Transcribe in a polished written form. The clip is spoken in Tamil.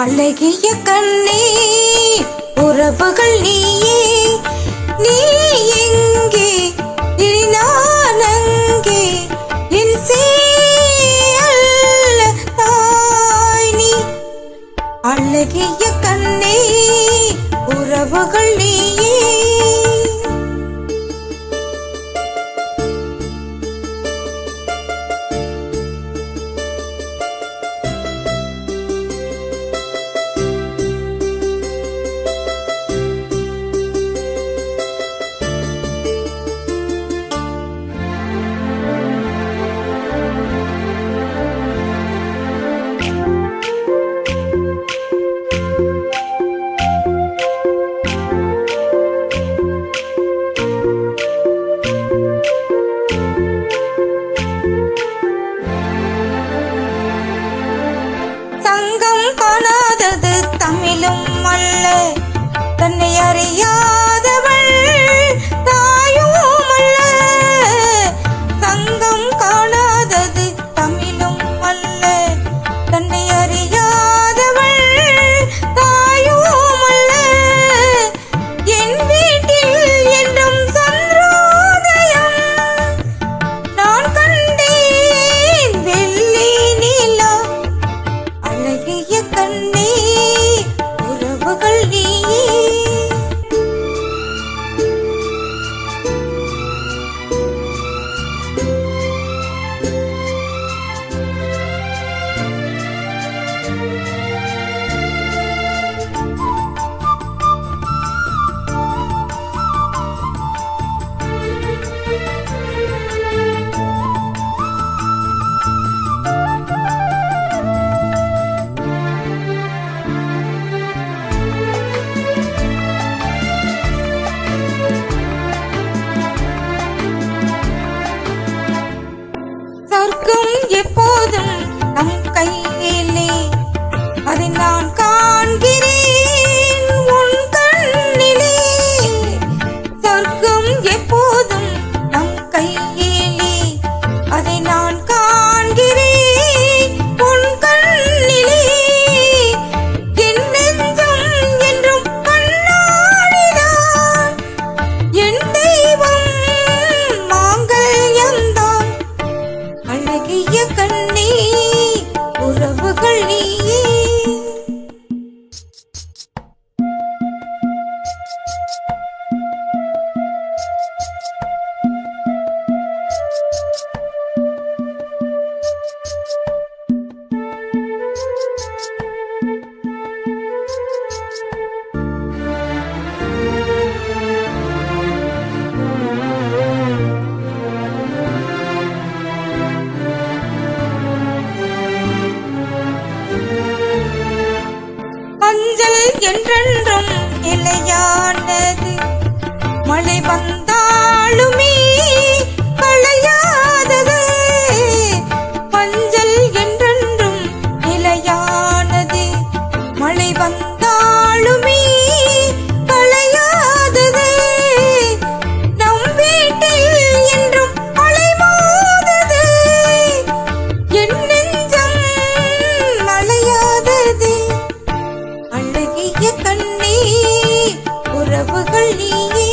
அழகிய கண்ணே உறவுகள் நீயே, நீ எங்கே இனி நான் அங்கே, என் அல்ல தாய் நீ. அழகிய கண்ணே உறவுகள் நீயே. காணாதது தமிழும் அல்ல, தன்னை அறியாதவள் தாயும் அல்ல. சங்கம் காணாதது தமிழும் அல்ல, தன்னை அறியாதவள் தாயும் அல்ல. என் வீட்டில் என்றும் சந்திரோதயம் நான் கண்டேன் வெள்ளி நீலா. அழகிய கண்ணே உறவுகள் நீயே. சொர்க்கம் எப்போதும் நம் கையிலே, அதை நான் காண்கிறேன் உன் கண்ணிலே. சொர்க்கம் எப்போதும் நம் கையிலே, அதை நான் காண்கிறேன் உன் கண்ணிலே. என் நெஞ்சம் என்றும் கண்ணாடிதான், என் தெய்வம் மாங்கல்யம்தான். அழகிய கண்ணே உறவுகள் நீயே. மஞ்சள் என்றென்றும் நிலையானது, மழை வந்தாலுமே களையாதது. மஞ்சள் என்றென்றும் நிலையானது, மழை வந்தாலுமே களையாதது. நம் வீட்டில் என்றும் அலைமோதது, என் நெஞ்சம் அலையாதது. அழகிய கண்ணே உறவுகள் நீயே.